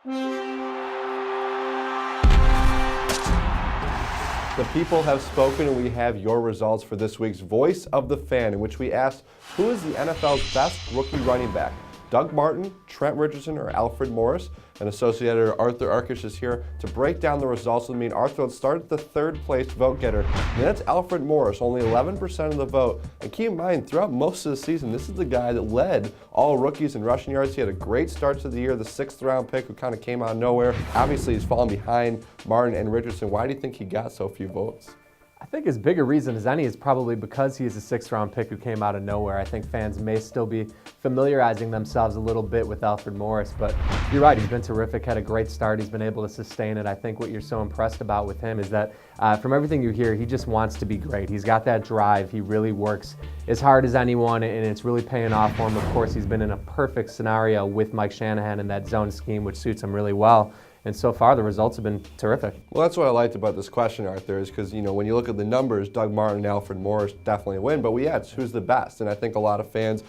The people have spoken, and we have your results for this week's Voice of the Fan, in which we asked, who is the NFL's best rookie running back? Doug Martin, Trent Richardson, or Alfred Morris? And Associate Editor Arthur Arkush is here to break down the results with me. And Arthur, let's start at the third place vote getter, and that's Alfred Morris, only 11% of the vote. And keep in mind, throughout most of the season, this is the guy that led all rookies in rushing yards. He had a great start to the year, the 6th round pick who kind of came out of nowhere. Obviously, he's fallen behind Martin and Richardson. Why do you think he got so few votes? I think as big a reason as any is probably because he is a 6th round pick who came out of nowhere. I think fans may still be familiarizing themselves a little bit with Alfred Morris, but you're right, he's been terrific, had a great start, he's been able to sustain it. I think what you're so impressed about with him is that from everything you hear, he just wants to be great. He's got that drive, he really works as hard as anyone, and it's really paying off for him. Of course, he's been in a perfect scenario with Mike Shanahan and that zone scheme, which suits him really well. And so far, the results have been terrific. Well, that's what I liked about this question, Arthur, is because, when you look at the numbers, Doug Martin and Alfred Morris definitely win, but we asked who's the best. And I think a lot of fans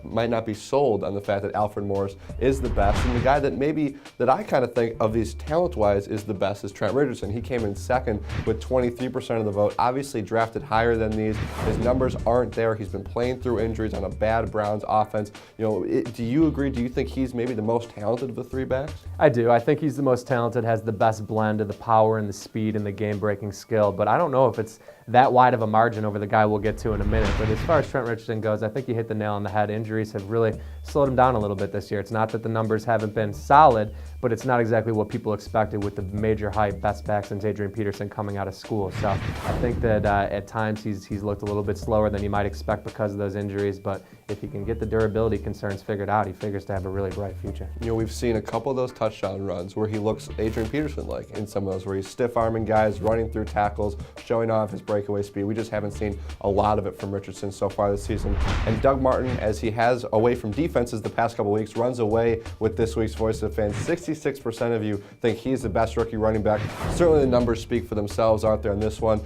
might not be sold on the fact that Alfred Morris is the best. And the guy that I kind of think of these talent-wise is the best is Trent Richardson. He came in second with 23% of the vote, obviously drafted higher than these. His numbers aren't there. He's been playing through injuries on a bad Browns offense. Do you agree? Do you think he's maybe the most talented of the three backs? I do. I think he's the most talented, has the best blend of the power and the speed and the game-breaking skill, but I don't know if it's that wide of a margin over the guy we'll get to in a minute. But as far as Trent Richardson goes, I think you hit the nail on the head. Injuries have really slowed him down a little bit this year. It's not that the numbers haven't been solid, but it's not exactly what people expected with the major hype, best backs, and Adrian Peterson coming out of school. So I think that at times he's looked a little bit slower than you might expect because of those injuries, but if he can get the durability concerns figured out, he figures to have a really bright future. We've seen a couple of those touchdown runs where he looks Adrian Peterson-like in some of those, where he's stiff-arming guys, running through tackles, showing off his breakaway speed. We just haven't seen a lot of it from Richardson so far this season. And Doug Martin, as he has away from defenses the past couple of weeks, runs away with this week's Voice of the Fans. 66% of you think he's the best rookie running back. Certainly the numbers speak for themselves out there on this one.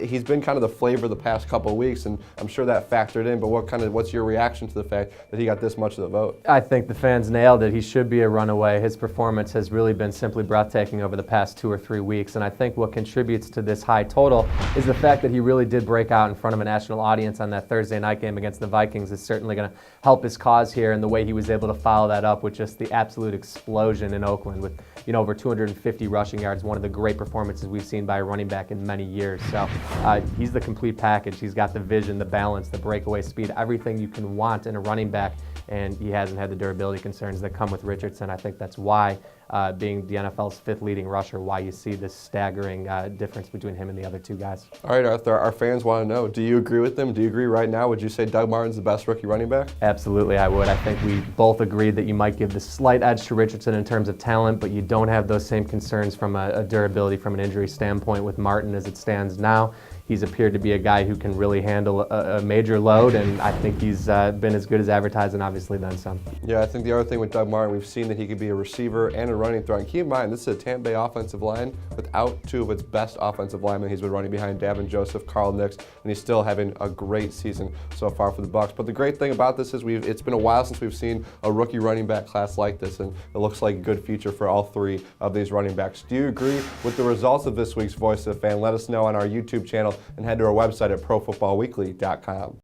He's been kind of the flavor the past couple of weeks, and I'm sure that factored in, but what's your reaction to the fact that he got this much of the vote? I think the fans nailed it. He should be a runaway. His performance has really been simply breathtaking over the past 2 or 3 weeks, and I think what contributes to this high total is the fact that he really did break out in front of a national audience on that Thursday night game against the Vikings. Is certainly going to help his cause here, and the way he was able to follow that up with just the absolute explosion in Oakland with over 250 rushing yards, one of the great performances we've seen by a running back in many years. So he's the complete package. He's got the vision, the balance, the breakaway speed, everything you can want in a running back, and he hasn't had the durability concerns that come with Richardson. I think that's why, being the NFL's 5th leading rusher, why you see this staggering difference between him and the other two guys. All right, Arthur, our fans want to know, do you agree with them? Do you agree right now? Would you say Doug Martin's the best rookie running back? Absolutely, I would. I think we both agreed that you might give the slight edge to Richardson in terms of talent, but you don't have those same concerns from a durability, from an injury standpoint with Martin as it stands now. He's appeared to be a guy who can really handle a major load, and I think he's been as good as advertised, and obviously then some. Yeah, I think the other thing with Doug Martin, we've seen that he could be a receiver and a running threat. And keep in mind, this is a Tampa Bay offensive line without 2 of its best offensive linemen. He's been running behind Davin Joseph, Carl Nicks, and he's still having a great season so far for the Bucs. But the great thing about this is it's been a while since we've seen a rookie running back class like this, and it looks like a good future for all 3 of these running backs. Do you agree with the results of this week's Voice of the Fan? Let us know on our YouTube channel and head to our website at ProFootballWeekly.com.